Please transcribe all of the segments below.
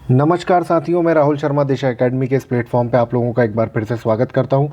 नमस्कार साथियों, मैं राहुल शर्मा दिशा एकेडमी के इस प्लेटफॉर्म पे आप लोगों का एक बार फिर से स्वागत करता हूं।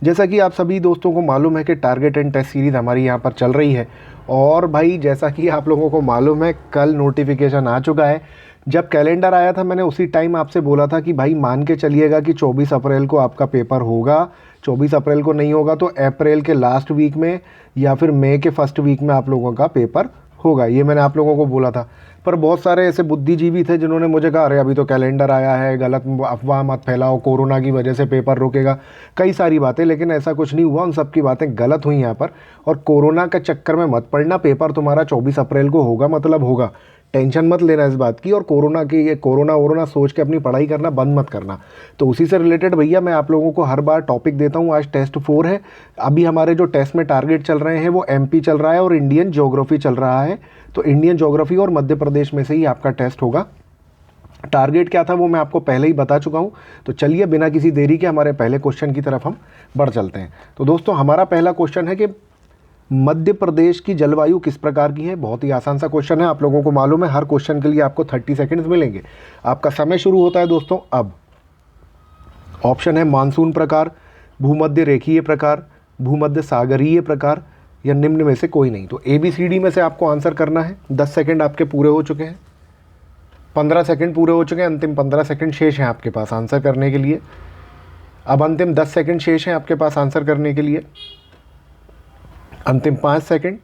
जैसा कि आप सभी दोस्तों को मालूम है कि टारगेट एंड टेस्ट सीरीज़ हमारी यहां पर चल रही है। और भाई, जैसा कि आप लोगों को मालूम है, कल नोटिफिकेशन आ चुका है। जब कैलेंडर आया था, मैंने उसी टाइम आपसे बोला था कि भाई मान के चलिएगा कि 24 अप्रैल को आपका पेपर होगा। 24 अप्रैल को नहीं होगा तो अप्रैल के लास्ट वीक में या फिर मई के फर्स्ट वीक में आप लोगों का पेपर होगा, ये मैंने आप लोगों को बोला था। पर बहुत सारे ऐसे बुद्धिजीवी थे जिन्होंने मुझे कहा, अरे अभी तो कैलेंडर आया है, गलत अफवाह मत फैलाओ, कोरोना की वजह से पेपर रुकेगा, कई सारी बातें। लेकिन ऐसा कुछ नहीं हुआ, उन सब की बातें गलत हुई यहाँ पर। और कोरोना के चक्कर में मत पड़ना, पेपर तुम्हारा 24 अप्रैल को होगा मतलब होगा, टेंशन मत लेना इस बात की। और कोरोना की ये कोरोना वोरोना सोच के अपनी पढ़ाई करना बंद मत करना। तो उसी से रिलेटेड भैया मैं आप लोगों को हर बार टॉपिक देता हूँ। आज टेस्ट 4 है। अभी हमारे जो टेस्ट में टारगेट चल रहे हैं वो एमपी चल रहा है और इंडियन ज्योग्राफी चल रहा है। तो इंडियन ज्योग्राफी और मध्य प्रदेश में से ही आपका टेस्ट होगा। टारगेट क्या था वो मैं आपको पहले ही बता चुका हूँ। तो चलिए बिना किसी देरी के हमारे पहले क्वेश्चन की तरफ हम बढ़ चलते हैं। तो दोस्तों, हमारा पहला क्वेश्चन है कि मध्य प्रदेश की जलवायु किस प्रकार की है। बहुत ही आसान सा क्वेश्चन है, आप लोगों को मालूम है। हर क्वेश्चन के लिए आपको 30 सेकंड्स मिलेंगे। आपका समय शुरू होता है दोस्तों अब। ऑप्शन है मानसून प्रकार, भूमध्य रेखीय प्रकार, भूमध्य सागरीय प्रकार या निम्न में से कोई नहीं। तो ABCD में से आपको आंसर करना है। 10 सेकंड आपके पूरे हो चुके हैं, 15 सेकंड पूरे हो चुके हैं, अंतिम 15 सेकंड शेष हैं आपके पास आंसर करने के लिए। अब अंतिम 10 सेकंड शेष हैं आपके पास आंसर करने के लिए। अंतिम 5 सेकंड।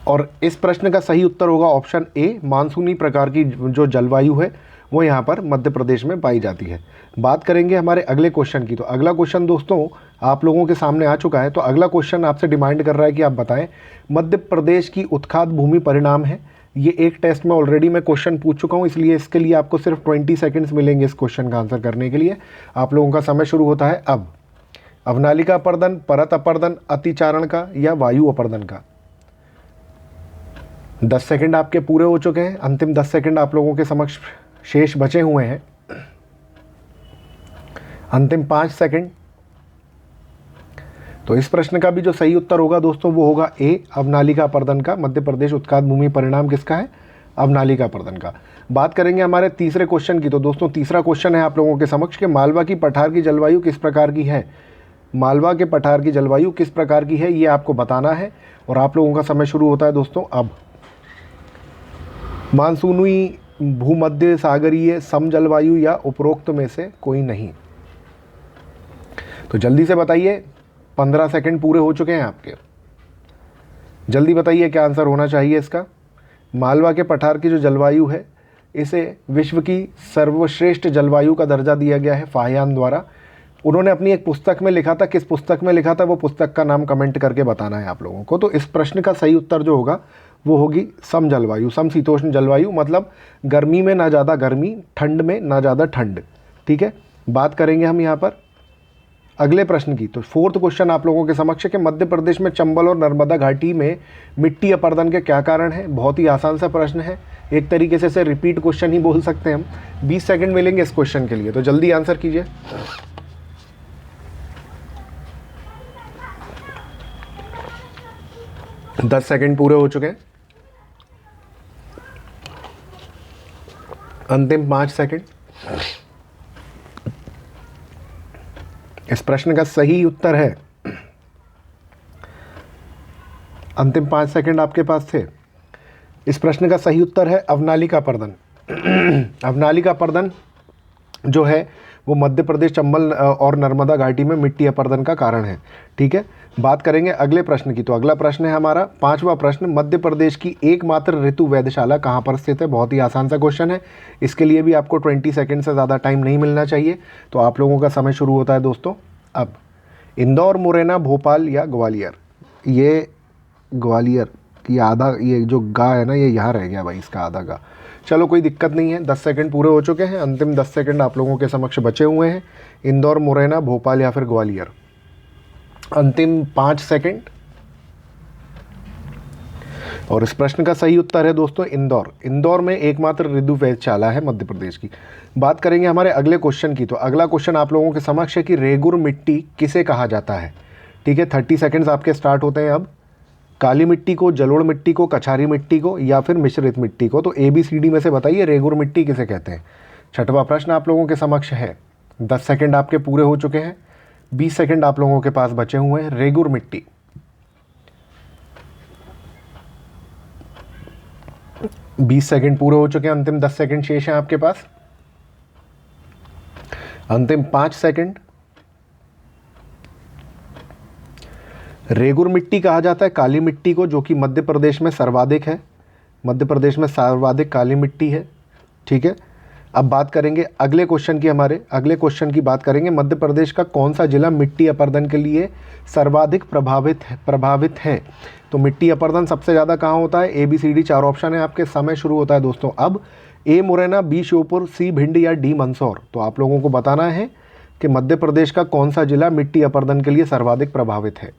और इस प्रश्न का सही उत्तर होगा ऑप्शन ए, मानसूनी प्रकार की जो जलवायु है वो यहाँ पर मध्य प्रदेश में पाई जाती है। बात करेंगे हमारे अगले क्वेश्चन की। तो अगला क्वेश्चन दोस्तों आप लोगों के सामने आ चुका है। तो अगला क्वेश्चन आपसे डिमांड कर रहा है कि आप बताएं मध्य प्रदेश की उत्खात भूमि परिणाम है। ये एक टेस्ट में ऑलरेडी मैं क्वेश्चन पूछ चुका हूँ, इसलिए इसके लिए आपको सिर्फ 20 सेकंड्स मिलेंगे इस क्वेश्चन का आंसर करने के लिए। आप लोगों का समय शुरू होता है अब। अवनालिका अपर्दन, परत अपर्दन, अतिचारण का या वायु अपर्दन का। 10 सेकंड आपके पूरे हो चुके हैं, अंतिम 10 सेकंड आप लोगों के समक्ष शेष बचे हुए हैं। अंतिम 5 सेकंड। तो इस प्रश्न का भी जो सही उत्तर होगा दोस्तों वो होगा ए, अवनालिका अपर्दन का। मध्य प्रदेश उत्खात भूमि परिणाम किसका है? अवनालिका अपर्दन का। बात करेंगे हमारे तीसरे क्वेश्चन की। तो दोस्तों तीसरा क्वेश्चन है आप लोगों के समक्ष कि मालवा की पठार की जलवायु किस प्रकार की है। मालवा के पठार की जलवायु किस प्रकार की है ये आपको बताना है। और आप लोगों का समय शुरू होता है दोस्तों अब। मानसूनी, भूमध्य सागरीय, सम जलवायु या उपरोक्त में से कोई नहीं। तो जल्दी से बताइए, 15 सेकंड पूरे हो चुके हैं आपके। जल्दी बताइए क्या आंसर होना चाहिए इसका। मालवा के पठार की जो जलवायु है इसे विश्व की सर्वश्रेष्ठ जलवायु का दर्जा दिया गया है फाहियान द्वारा। उन्होंने अपनी एक पुस्तक में लिखा था, किस पुस्तक में लिखा था वो पुस्तक का नाम कमेंट करके बताना है आप लोगों को। तो इस प्रश्न का सही उत्तर जो होगा वो होगी सम जलवायु, समशीतोष्ण जलवायु। मतलब गर्मी में ना ज़्यादा गर्मी, ठंड में ना ज़्यादा ठंड। ठीक है। बात करेंगे हम यहाँ पर अगले प्रश्न की। तो फोर्थ क्वेश्चन आप लोगों के समक्ष है कि मध्य प्रदेश में चंबल और नर्मदा घाटी में मिट्टी अपर्दन के क्या कारण है। बहुत ही आसान सा प्रश्न है, एक तरीके से इसे रिपीट क्वेश्चन ही बोल सकते हैं हम। 20 सेकंड मिलेंगे इस क्वेश्चन के लिए, तो जल्दी आंसर कीजिए। दस सेकंड पूरे हो चुके हैं, अंतिम 5 सेकंड। इस प्रश्न का सही उत्तर है, अंतिम 5 सेकंड आपके पास थे। इस प्रश्न का सही उत्तर है अवनालिका अपर्दन। अवनालिका अपर्दन जो है वो मध्य प्रदेश चंबल और नर्मदा घाटी में मिट्टी अपर्दन का कारण है। ठीक है। बात करेंगे अगले प्रश्न की। तो अगला प्रश्न है हमारा पांचवा प्रश्न, मध्य प्रदेश की एकमात्र ऋतु वेधशाला कहाँ पर स्थित है। बहुत ही आसान सा क्वेश्चन है, इसके लिए भी आपको 20 सेकंड से ज़्यादा टाइम नहीं मिलना चाहिए। तो आप लोगों का समय शुरू होता है दोस्तों अब। इंदौर, मुरैना, भोपाल या ग्वालियर। ये ग्वालियर की आधा, ये जो गा है ना ये यहाँ रह गया भाई, इसका आधा गा। चलो कोई दिक्कत नहीं है, 10 सेकंड पूरे हो चुके हैं, अंतिम 10 सेकंड आप लोगों के समक्ष बचे हुए हैं। इंदौर, मुरैना, भोपाल या फिर ग्वालियर। अंतिम 5 सेकंड। और इस प्रश्न का सही उत्तर है दोस्तों इंदौर। इंदौर में एकमात्र ऋतु वेधशाला है मध्य प्रदेश की। बात करेंगे हमारे अगले क्वेश्चन की। तो अगला क्वेश्चन आप लोगों के समक्ष है कि रेगुर मिट्टी किसे कहा जाता है। ठीक है। 30 सेकंड्स आपके स्टार्ट होते हैं अब। काली मिट्टी को, जलोढ़ मिट्टी को, कछारी मिट्टी को, या फिर मिश्रित मिट्टी को? तो ABCD में से बताइए रेगुर मिट्टी किसे कहते हैं। छठवां प्रश्न आप लोगों के समक्ष है। 10 सेकंड आपके पूरे हो चुके हैं, 20 सेकंड आप लोगों के पास बचे हुए हैं। रेगुर मिट्टी, 20 सेकंड पूरे हो चुके हैं, अंतिम 10 सेकंड शेष हैं आपके पास। अंतिम 5 सेकंड। रेगुर मिट्टी कहा जाता है काली मिट्टी को, जो कि मध्य प्रदेश में सर्वाधिक है। मध्य प्रदेश में सर्वाधिक काली मिट्टी है, ठीक है। अब बात करेंगे अगले क्वेश्चन की, हमारे अगले क्वेश्चन की बात करेंगे। मध्य प्रदेश का कौन सा जिला मिट्टी अपरदन के लिए सर्वाधिक प्रभावित है? तो मिट्टी अपरदन सबसे ज़्यादा कहाँ होता है? ABCD 4 ऑप्शन है आपके। समय शुरू होता है दोस्तों अब। A Morena, B Sheopur, C Bhind या D मंदसौर? तो आप लोगों को बताना है कि मध्य प्रदेश का कौन सा जिला मिट्टी अपरदन के लिए सर्वाधिक प्रभावित है।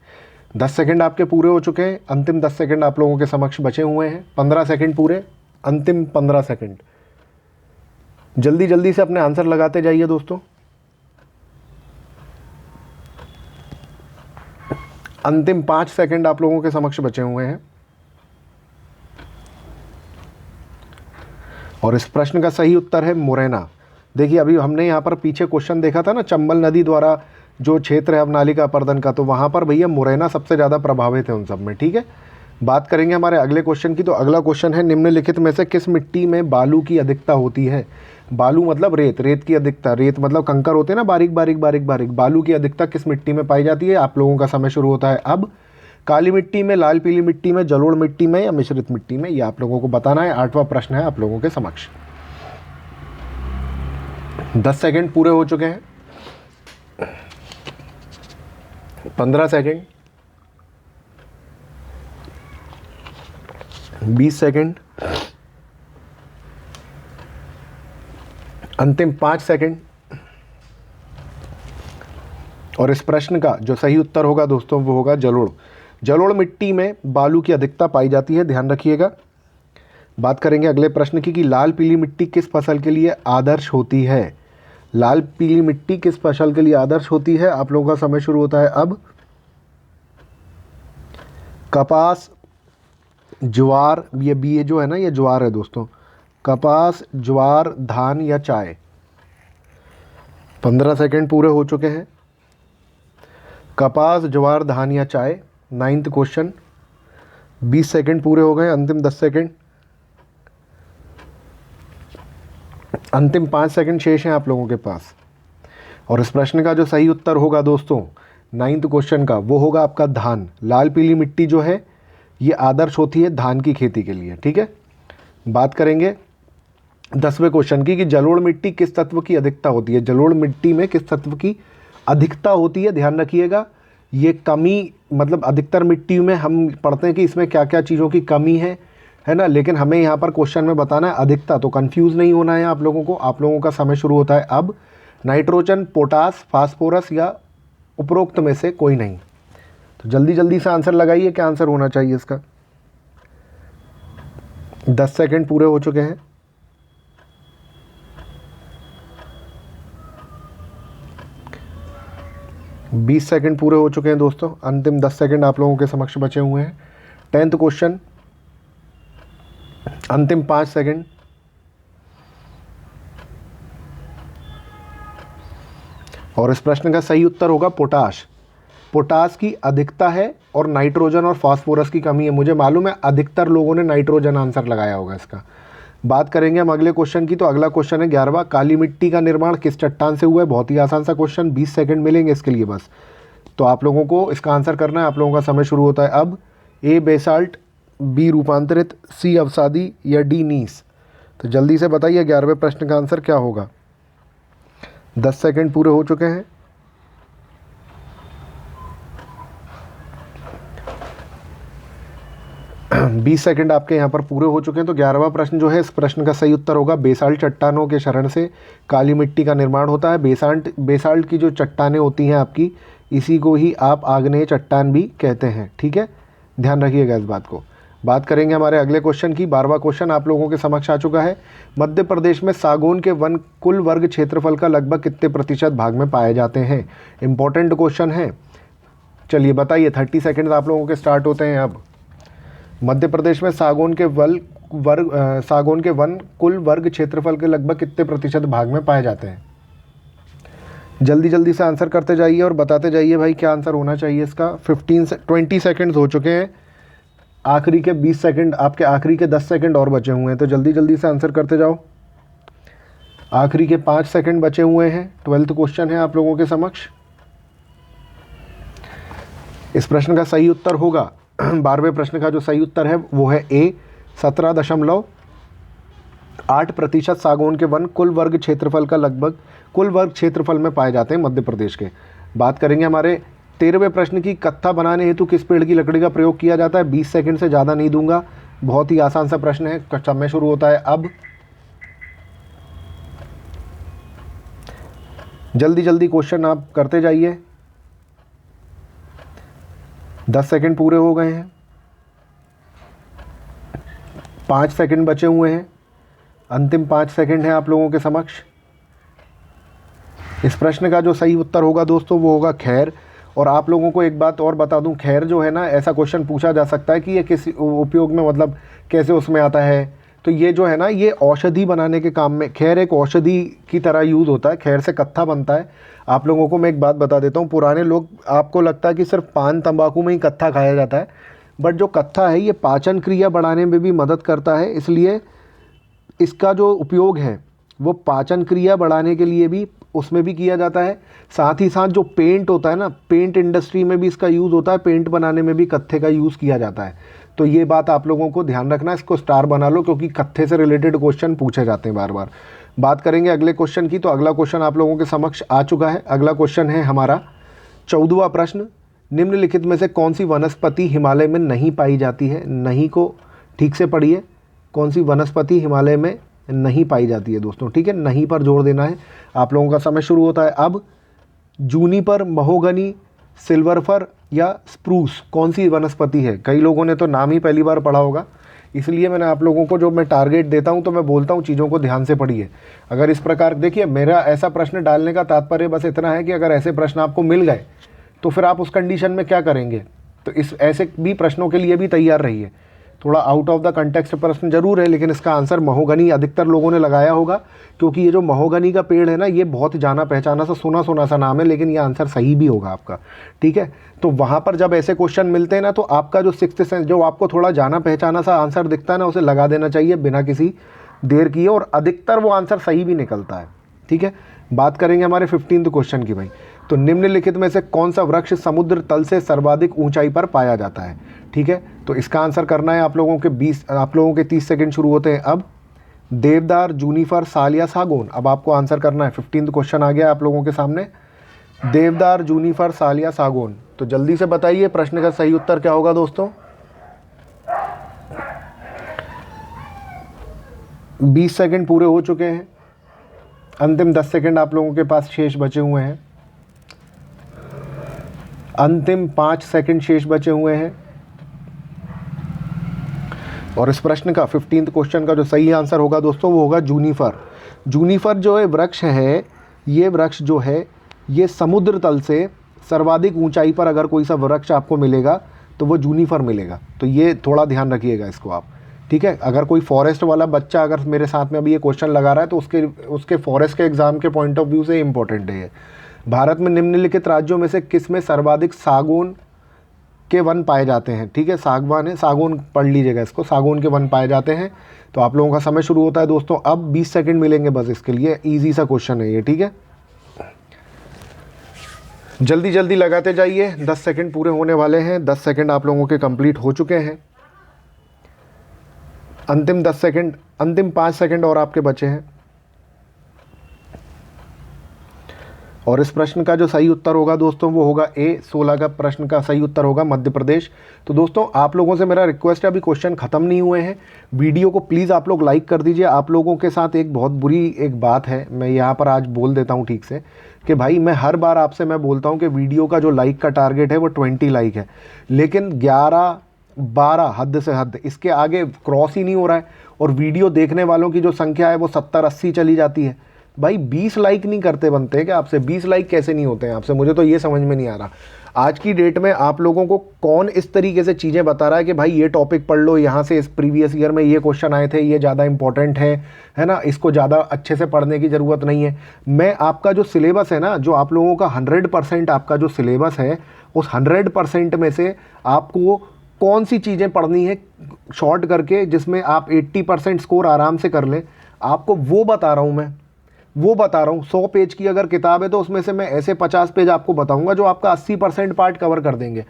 10 सेकंड आपके पूरे हो चुके हैं, अंतिम 10 सेकंड आप लोगों के समक्ष बचे हुए हैं। 15 सेकंड पूरे, अंतिम 15 सेकंड। जल्दी जल्दी से अपने आंसर लगाते जाइए दोस्तों। अंतिम 5 सेकंड आप लोगों के समक्ष बचे हुए हैं। और इस प्रश्न का सही उत्तर है मुरैना। देखिए अभी हमने यहाँ पर पीछे क्वेश्चन देखा था ना, चंबल नदी द्वारा जो क्षेत्र है नालिका अपरदन का, तो वहाँ पर भैया मुरैना सबसे ज़्यादा प्रभावित है उन सब में, ठीक है। बात करेंगे हमारे अगले क्वेश्चन की। तो अगला क्वेश्चन है, निम्नलिखित में से किस मिट्टी में बालू की अधिकता होती है? बालू मतलब रेत, रेत की अधिकता, रेत मतलब कंकर होते हैं ना बारीक बारीक बारीक बारीक। बालू की अधिकता किस मिट्टी में पाई जाती है? आप लोगों का समय शुरू होता है अब। काली मिट्टी में, लाल पीली मिट्टी में, जलोढ़ मिट्टी में या मिश्रित मिट्टी में? ये आप लोगों को बताना है। 8वां प्रश्न है आप लोगों के समक्ष। 10 सेकंड पूरे हो चुके हैं, 15 सेकंड, 20 सेकंड, अंतिम 5 सेकंड। और इस प्रश्न का जो सही उत्तर होगा दोस्तों वो होगा जलोढ़। जलोढ़ मिट्टी में बालू की अधिकता पाई जाती है, ध्यान रखिएगा। बात करेंगे अगले प्रश्न की कि लाल पीली मिट्टी किस फसल के लिए आदर्श होती है? लाल पीली मिट्टी किस फसल के लिए आदर्श होती है? आप लोगों का समय शुरू होता है अब। कपास, ज्वार, ये जो है ना, ये ज्वार है दोस्तों। कपास, ज्वार, धान या चाय? 15 सेकंड पूरे हो चुके हैं। कपास, ज्वार, धान या चाय, 9th क्वेश्चन। 20 सेकंड पूरे हो गए, अंतिम 10 सेकंड, अंतिम 5 सेकंड शेष हैं आप लोगों के पास। और इस प्रश्न का जो सही उत्तर होगा दोस्तों 9th क्वेश्चन का, वो होगा आपका धान। लाल पीली मिट्टी जो है ये आदर्श होती है धान की खेती के लिए, ठीक है। बात करेंगे 10वें क्वेश्चन की कि जलोढ़ मिट्टी किस तत्व की अधिकता होती है? जलोढ़ मिट्टी में किस तत्व की अधिकता होती है? ध्यान रखिएगा, ये कमी मतलब अधिकतर मिट्टी में हम पढ़ते हैं कि इसमें क्या क्या चीज़ों की कमी है ना, लेकिन हमें यहाँ पर क्वेश्चन में बताना है अधिकता, तो कंफ्यूज नहीं होना है आप लोगों को। आप लोगों का समय शुरू होता है अब। नाइट्रोजन, पोटास, फास्फोरस या उपरोक्त में से कोई नहीं? तो जल्दी जल्दी से आंसर लगाइए, क्या आंसर होना चाहिए इसका। 10 सेकंड पूरे हो चुके हैं। बीस सेकंड पूरे हो चुके हैं दोस्तों, अंतिम 10 सेकंड आप लोगों के समक्ष बचे हुए हैं। 10th क्वेश्चन, अंतिम 5 सेकंड, और इस प्रश्न का सही उत्तर होगा पोटाश। पोटाश की अधिकता है और नाइट्रोजन और फास्फोरस की कमी है। मुझे मालूम है अधिकतर लोगों ने नाइट्रोजन आंसर लगाया होगा इसका। बात करेंगे हम अगले क्वेश्चन की। तो अगला क्वेश्चन है 11वां, काली मिट्टी का निर्माण किस चट्टान से हुआ है? बहुत ही आसान सा क्वेश्चन, 20 सेकंड मिलेंगे इसके लिए बस। तो आप लोगों को इसका आंसर करना है। आप लोगों का समय शुरू होता है अब। A बेसाल्ट, B रूपांतरित, C अवसादी या D नीस? तो जल्दी से बताइए 11वें प्रश्न का आंसर क्या होगा। 10 सेकंड पूरे हो चुके हैं। बीस सेकंड आपके यहाँ पर पूरे हो चुके हैं। तो 11वां प्रश्न जो है, इस प्रश्न का सही उत्तर होगा बेसाल्ट चट्टानों के शरण से काली मिट्टी का निर्माण होता है। बेसाल्ट की जो चट्टानें होती हैं आपकी, इसी को ही आप आग्नेय चट्टान भी कहते हैं, ठीक है, ध्यान रखिएगा इस बात को। बात करेंगे हमारे अगले क्वेश्चन की। 12वां क्वेश्चन आप लोगों के समक्ष आ चुका है। मध्य प्रदेश में सागौन के वन कुल वर्ग क्षेत्रफल का लगभग कितने प्रतिशत भाग में पाए जाते हैं? इंपॉर्टेंट क्वेश्चन है, चलिए बताइए। 30 सेकेंड आप लोगों के स्टार्ट होते हैं अब। मध्य प्रदेश में सागौन के सागौन के वन कुल वर्ग क्षेत्रफल के लगभग कितने प्रतिशत भाग में पाए जाते हैं? जल्दी जल्दी से आंसर करते जाइए और बताते जाइए भाई क्या आंसर होना चाहिए इसका। 20 सेकंड्स हो चुके हैं, आखिरी के 20 सेकंड, आपके आखिरी के 10 सेकंड और बचे हुए हैं, तो जल्दी जल्दी से आंसर करते जाओ। आखिरी के 5 सेकंड बचे हुए हैं। 12th क्वेश्चन है आप लोगों के समक्ष। इस प्रश्न का सही उत्तर होगा 12वें प्रश्न का जो सही उत्तर है वो है ए, 17.8% सागौन के वन कुल वर्ग क्षेत्रफल का लगभग कुल वर्ग क्षेत्रफल में पाए जाते हैं मध्य प्रदेश के। बात करेंगे हमारे 13वें प्रश्न की, कत्था बनाने हेतु किस पेड़ की लकड़ी का प्रयोग किया जाता है? 20 सेकंड से ज़्यादा नहीं दूंगा, बहुत ही आसान सा प्रश्न है। समय शुरू होता है अब। जल्दी जल्दी क्वेश्चन आप करते जाइए। 10 सेकंड पूरे हो गए हैं, 5 सेकंड बचे हुए हैं, अंतिम 5 सेकंड है आप लोगों के समक्ष। इस प्रश्न का जो सही उत्तर होगा दोस्तों वो होगा खैर। और आप लोगों को एक बात और बता दूं, खैर जो है ना, ऐसा क्वेश्चन पूछा जा सकता है कि ये किस उपयोग में, मतलब कैसे उसमें आता है। तो ये जो है ना, ये औषधि बनाने के काम में खैर एक औषधि की तरह यूज़ होता है। खैर से कत्था बनता है। आप लोगों को मैं एक बात बता देता हूँ, पुराने लोग, आपको लगता है कि सिर्फ पान तंबाकू में ही कत्था खाया जाता है, बट जो कत्था है ये पाचन क्रिया बढ़ाने में भी मदद करता है। इसलिए इसका जो उपयोग है वो पाचन क्रिया बढ़ाने के लिए भी उसमें भी किया जाता है। साथ ही साथ जो पेंट होता है ना, पेंट इंडस्ट्री में भी इसका यूज़ होता है, पेंट बनाने में भी कत्थे का यूज़ किया जाता है। तो ये बात आप लोगों को ध्यान रखना, इसको स्टार बना लो क्योंकि कत्थे से रिलेटेड क्वेश्चन पूछे जाते हैं बार बार। बात करेंगे अगले क्वेश्चन की, तो अगला क्वेश्चन आप लोगों के समक्ष आ चुका है। अगला क्वेश्चन है हमारा 14वां प्रश्न, निम्नलिखित में से कौन सी वनस्पति हिमालय में नहीं पाई जाती है? नहीं को ठीक से पढ़िए, कौन सी वनस्पति हिमालय में नहीं पाई जाती है दोस्तों, ठीक है, नहीं पर जोर देना है। आप लोगों का समय शुरू होता है अब। जूनिपर, महोगनी, सिल्वर या स्प्रूस, कौन सी वनस्पति है? कई लोगों ने तो नाम ही पहली बार पढ़ा होगा, इसलिए मैंने आप लोगों को, जो मैं टारगेट देता हूं तो मैं बोलता हूं चीज़ों को ध्यान से पढ़िए। अगर इस प्रकार, देखिए मेरा ऐसा प्रश्न डालने का तात्पर्य बस इतना है कि अगर ऐसे प्रश्न आपको मिल गए तो फिर आप उस कंडीशन में क्या करेंगे। तो इस ऐसे भी प्रश्नों के लिए भी तैयार रहिए। थोड़ा आउट ऑफ द कंटेक्स्ट प्रश्न जरूर है, लेकिन इसका आंसर महोगनी अधिकतर लोगों ने लगाया होगा, क्योंकि ये जो महोगनी का पेड़ है ना, ये बहुत जाना पहचाना सा सुना सा नाम है, लेकिन ये आंसर सही भी होगा आपका, ठीक है। तो वहाँ पर जब ऐसे क्वेश्चन मिलते हैं ना, तो आपका जो सिक्स्थ सेंस, जो आपको थोड़ा जाना पहचाना सा आंसर दिखता है ना, उसे लगा देना चाहिए बिना किसी देर किए, और अधिकतर वो आंसर सही भी निकलता है, ठीक है। बात करेंगे हमारे 15th क्वेश्चन की भाई। तो निम्नलिखित में से कौन सा वृक्ष समुद्र तल से सर्वाधिक ऊंचाई पर पाया जाता है? ठीक है, तो इसका आंसर करना है आप लोगों के 30 सेकंड शुरू होते हैं अब। देवदार, जूनिफर, साल या सागौन, अब आपको आंसर करना है। 15th क्वेश्चन आ गया आप लोगों के सामने, देवदार, जूनिफर, साल या सागौन। तो जल्दी से बताइए प्रश्न का सही उत्तर क्या होगा दोस्तों। 20 सेकंड पूरे हो चुके हैं, अंतिम 10 सेकंड आप लोगों के पास शेष बचे हुए हैं, अंतिम 5 सेकंड शेष बचे हुए हैं। और इस प्रश्न का 15th क्वेश्चन का जो सही आंसर होगा दोस्तों वो होगा जूनिफर। जूनिफर जो है वृक्ष है, ये वृक्ष जो है ये समुद्र तल से सर्वाधिक ऊंचाई पर अगर कोई सा वृक्ष आपको मिलेगा तो वो जूनिफर मिलेगा। तो ये थोड़ा ध्यान रखिएगा इसको आप, ठीक है। अगर कोई फॉरेस्ट वाला बच्चा अगर मेरे साथ में अभी ये क्वेश्चन लगा रहा है तो उसके फॉरेस्ट के एग्जाम के पॉइंट ऑफ व्यू से इंपॉर्टेंट है ये। भारत में निम्नलिखित राज्यों में से किस में सर्वाधिक सागौन के वन पाए जाते हैं? ठीक है, सागवान है, सागौन पढ़ लीजिएगा इसको, सागौन के वन पाए जाते हैं। तो आप लोगों का समय शुरू होता है दोस्तों अब। 20 सेकंड मिलेंगे बस इसके लिए, इजी सा क्वेश्चन है ये, ठीक है। जल्दी जल्दी लगाते जाइए, 10 सेकंड पूरे होने वाले हैं। 10 सेकंड आप लोगों के कंप्लीट हो चुके हैं, अंतिम 10 सेकंड, अंतिम 5 सेकंड और आपके बचे हैं। और इस प्रश्न का जो सही उत्तर होगा दोस्तों वो होगा ए। 16 का प्रश्न का सही उत्तर होगा मध्य प्रदेश। तो दोस्तों आप लोगों से मेरा रिक्वेस्ट है, अभी क्वेश्चन ख़त्म नहीं हुए हैं, वीडियो को प्लीज़ आप लोग लाइक कर दीजिए। आप लोगों के साथ एक बहुत बुरी एक बात है, मैं यहाँ पर आज बोल देता हूँ ठीक से, कि भाई मैं हर बार आपसे मैं बोलता हूँ कि वीडियो का जो लाइक का टारगेट है वो 20 लाइक है, लेकिन 11-12 हद से हद, इसके आगे क्रॉस ही नहीं हो रहा है। और वीडियो देखने वालों की जो संख्या है वो 70-80 चली जाती है। भाई 20 लाइक नहीं करते बनते क्या आपसे? 20 लाइक कैसे नहीं होते हैं आपसे? मुझे तो ये समझ में नहीं आ रहा। आज की डेट में आप लोगों को कौन इस तरीके से चीज़ें बता रहा है कि भाई ये टॉपिक पढ़ लो, यहाँ से इस प्रीवियस ईयर में ये क्वेश्चन आए थे, ये ज़्यादा इंपॉर्टेंट है ना, इसको ज़्यादा अच्छे से पढ़ने की ज़रूरत नहीं है। मैं आपका जो सिलेबस है ना, जो आप लोगों का 100% आपका जो सिलेबस है, उस 100% में से आपको कौन सी चीज़ें पढ़नी है शॉर्ट करके, जिसमें आप 80% स्कोर आराम से कर लें, आपको वो बता रहा हूँ मैं, वो बता रहा हूँ। 100 पेज की अगर किताब है तो उसमें से मैं ऐसे 50 पेज आपको बताऊंगा जो आपका 80% पार्ट कवर कर देंगे।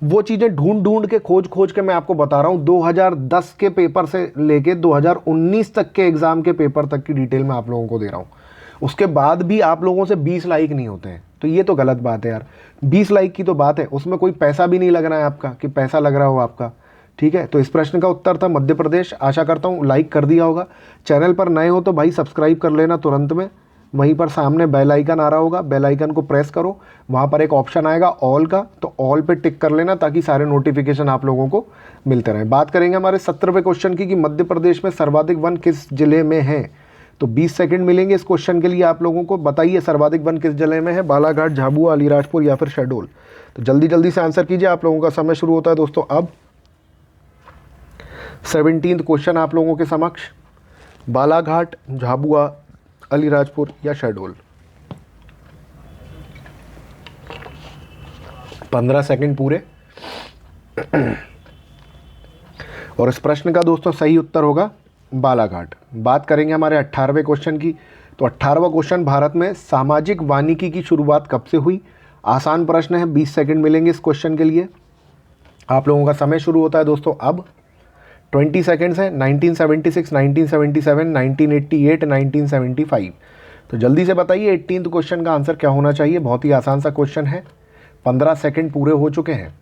वो चीज़ें ढूंढ ढूंढ के खोज खोज के मैं आपको बता रहा हूँ। 2010 के पेपर से लेके 2019 तक के एग्ज़ाम के पेपर तक की डिटेल मैं आप लोगों को दे रहा हूँ। उसके बाद भी आप लोगों से 20 लाइक नहीं होते हैं, तो ये तो गलत बात है यार। 20 लाइक की तो बात है, उसमें कोई पैसा भी नहीं लग रहा है आपका कि पैसा लग रहा हो आपका। ठीक है, तो इस प्रश्न का उत्तर था मध्य प्रदेश। आशा करता हूँ लाइक कर दिया होगा। चैनल पर नए हो तो भाई सब्सक्राइब कर लेना तुरंत में। वहीं पर सामने बेल आइकन आ रहा होगा, बेल आइकन को प्रेस करो, वहाँ पर एक ऑप्शन आएगा ऑल का, तो ऑल पे टिक कर लेना ताकि सारे नोटिफिकेशन आप लोगों को मिलते रहें। बात करेंगे हमारे 17वें क्वेश्चन की कि मध्य प्रदेश में सर्वाधिक वन किस जिले में है। तो 20 सेकंड मिलेंगे इस क्वेश्चन के लिए आप लोगों को। बताइए सर्वाधिक वन किस जिले में है, बालाघाट, झाबुआ, अलीराजपुर या फिर शहडोल। तो जल्दी जल्दी से आंसर कीजिए, आप लोगों का समय शुरू होता है दोस्तों अब। 17th क्वेश्चन आप लोगों के समक्ष, बालाघाट, झाबुआ, अलीराजपुर या शहडोल। 15 सेकंड पूरे। और इस प्रश्न का दोस्तों सही उत्तर होगा बालाघाट। बात करेंगे हमारे 18वें क्वेश्चन की। तो 18वां क्वेश्चन, भारत में सामाजिक वानिकी की शुरुआत कब से हुई। आसान प्रश्न है, 20 सेकंड मिलेंगे इस क्वेश्चन के लिए। आप लोगों का समय शुरू होता है दोस्तों अब। 20 सेकंड्स है। 1976, 1977, 1988, 1975। तो जल्दी से बताइए 18th क्वेश्चन का आंसर क्या होना चाहिए। बहुत ही आसान सा क्वेश्चन है। 15 सेकंड पूरे हो चुके हैं।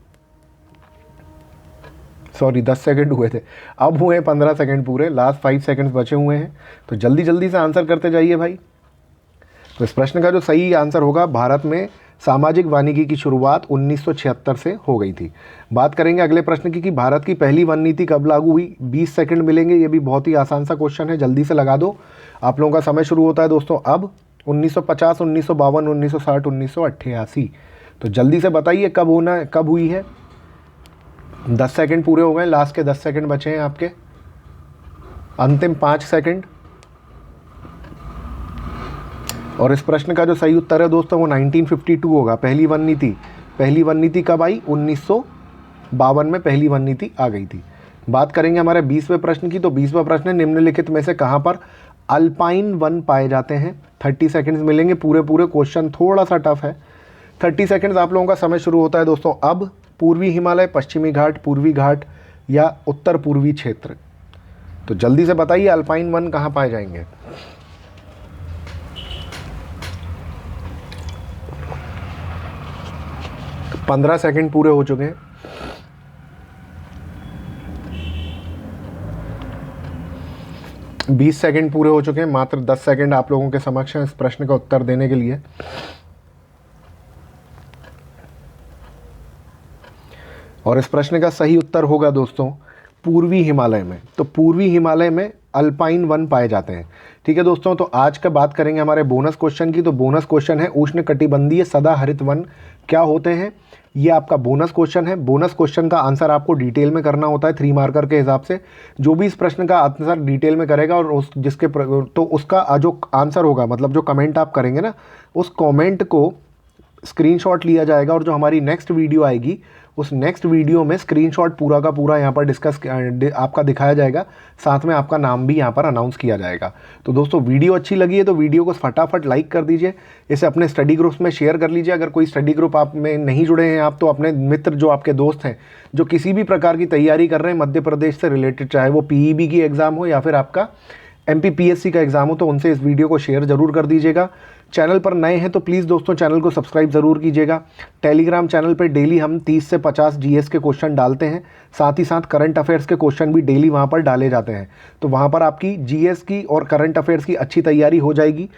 सॉरी 10 सेकंड हुए थे, अब हुए 15 सेकंड पूरे। लास्ट 5 सेकंड्स बचे हुए हैं, तो जल्दी जल्दी से आंसर करते जाइए भाई। तो इस प्रश्न का जो सही आंसर होगा, भारत में सामाजिक वानिकी की शुरुआत 1976 से हो गई थी। बात करेंगे अगले प्रश्न की कि भारत की पहली वन नीति कब लागू हुई। 20 सेकंड मिलेंगे। ये भी बहुत ही आसान सा क्वेश्चन है, जल्दी से लगा दो। आप लोगों का समय शुरू होता है दोस्तों अब। 1950, 1952, 1960, 1988। तो जल्दी से बताइए कब होना, कब हुई है। 10 सेकंड पूरे हो गए, लास्ट के 10 सेकंड बचे हैं आपके। अंतिम 5 सेकंड। और इस प्रश्न का जो सही उत्तर है दोस्तों वो 1952 होगा। पहली वन नीति, पहली वन नीति कब आई। 1952 में पहली वन नीति आ गई थी। बात करेंगे हमारे 20वें प्रश्न की। तो 20वां प्रश्न है, निम्नलिखित में से कहाँ पर अल्पाइन वन पाए जाते हैं। 30 सेकंड्स मिलेंगे पूरे पूरे। क्वेश्चन थोड़ा सा टफ है। 30 सेकंड्स आप लोगों का समय शुरू होता है दोस्तों अब। पूर्वी हिमालय, पश्चिमी घाट, पूर्वी घाट या उत्तर पूर्वी क्षेत्र। तो जल्दी से बताइए अल्पाइन वन कहाँ पाए जाएंगे। 15 सेकंड पूरे हो चुके हैं। बीस सेकंड पूरे हो चुके हैं। मात्र 10 सेकंड आप लोगों के समक्ष हैं इस प्रश्न का उत्तर देने के लिए। और इस प्रश्न का सही उत्तर होगा दोस्तों पूर्वी हिमालय में। तो पूर्वी हिमालय में अल्पाइन वन पाए जाते हैं। ठीक है दोस्तों, तो आज का बात करेंगे हमारे बोनस क्वेश्चन की। तो बोनस क्वेश्चन है, उष्णकटिबंधीय सदा हरित वन क्या होते हैं। ये आपका बोनस क्वेश्चन है। बोनस क्वेश्चन का आंसर आपको डिटेल में करना होता है 3 मार्कर के हिसाब से। जो भी इस प्रश्न का आंसर डिटेल में करेगा और तो उसका जो आंसर होगा, मतलब जो कमेंट आप करेंगे ना, उस कमेंट को स्क्रीनशॉट लिया जाएगा और जो हमारी नेक्स्ट वीडियो आएगी उस नेक्स्ट वीडियो में स्क्रीनशॉट पूरा का पूरा यहाँ पर आपका दिखाया जाएगा। साथ में आपका नाम भी यहाँ पर अनाउंस किया जाएगा। तो दोस्तों वीडियो अच्छी लगी है तो वीडियो को फटाफट लाइक कर दीजिए। इसे अपने स्टडी ग्रुप्स में शेयर कर लीजिए। अगर कोई स्टडी ग्रुप आप में नहीं जुड़े हैं आप, तो अपने मित्र जो आपके दोस्त हैं जो किसी भी प्रकार की तैयारी कर रहे हैं मध्य प्रदेश से रिलेटेड, चाहे वो पीईबी की एग्ज़ाम हो या फिर आपका एमपीपीएससी का एग्ज़ाम हो, तो उनसे इस वीडियो को शेयर ज़रूर कर दीजिएगा। चैनल पर नए हैं तो प्लीज़ दोस्तों चैनल को सब्सक्राइब ज़रूर कीजिएगा। टेलीग्राम चैनल पर डेली हम 30 से 50 जीएस के क्वेश्चन डालते हैं। साथ ही साथ करंट अफेयर्स के क्वेश्चन भी डेली वहाँ पर डाले जाते हैं। तो वहाँ पर आपकी जीएस की और करंट अफेयर्स की अच्छी तैयारी हो जाएगी।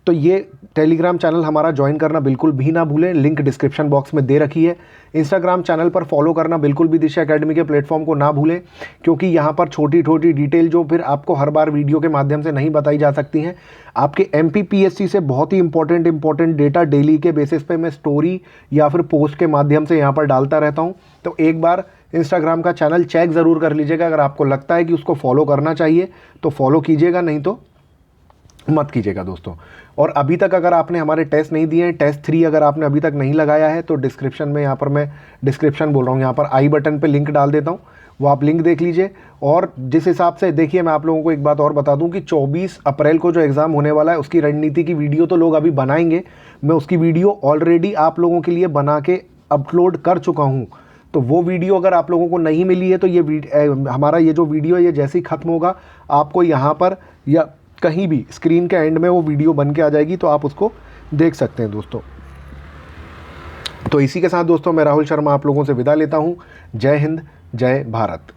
तो ये टेलीग्राम चैनल हमारा ज्वाइन करना बिल्कुल भी ना भूलें, लिंक डिस्क्रिप्शन बॉक्स में दे रखी है। इंस्टाग्राम चैनल पर फॉलो करना बिल्कुल भी दिशा एकेडमी के प्लेटफॉर्म को ना भूलें, क्योंकि यहाँ पर छोटी छोटी डिटेल जो फिर आपको हर बार वीडियो के माध्यम से नहीं बताई जा सकती हैं, आपके MPPSC से बहुत ही इंपॉर्टेंट डेटा डेली के बेसिस पे मैं स्टोरी या फिर पोस्ट के माध्यम से यहाँ पर डालता रहता हूँ। तो एक बार इंस्टाग्राम का चैनल चेक ज़रूर कर लीजिएगा। अगर आपको लगता है कि उसको फॉलो करना चाहिए तो फॉलो कीजिएगा, नहीं तो मत कीजिएगा दोस्तों। और अभी तक अगर आपने हमारे टेस्ट नहीं दिए हैं, टेस्ट 3 अगर आपने अभी तक नहीं लगाया है तो डिस्क्रिप्शन में, यहाँ पर मैं डिस्क्रिप्शन बोल रहा हूँ, यहाँ पर आई बटन पे लिंक डाल देता हूँ, वो आप लिंक देख लीजिए। और जिस हिसाब से देखिए, मैं आप लोगों को एक बात और बता दूं कि 24 अप्रैल को जो एग्ज़ाम होने वाला है उसकी रणनीति की वीडियो तो लोग अभी बनाएंगे। मैं उसकी वीडियो ऑलरेडी आप लोगों के लिए बना के अपलोड कर चुका हूँ। तो वो वीडियो अगर आप लोगों को नहीं मिली है तो ये हमारा ये जो वीडियो है ये जैसे ही ख़त्म होगा आपको यहाँ पर या कहीं भी स्क्रीन के एंड में वो वीडियो बन के आ जाएगी, तो आप उसको देख सकते हैं दोस्तों। तो इसी के साथ दोस्तों मैं राहुल शर्मा आप लोगों से विदा लेता हूँ। जय हिंद, जय भारत।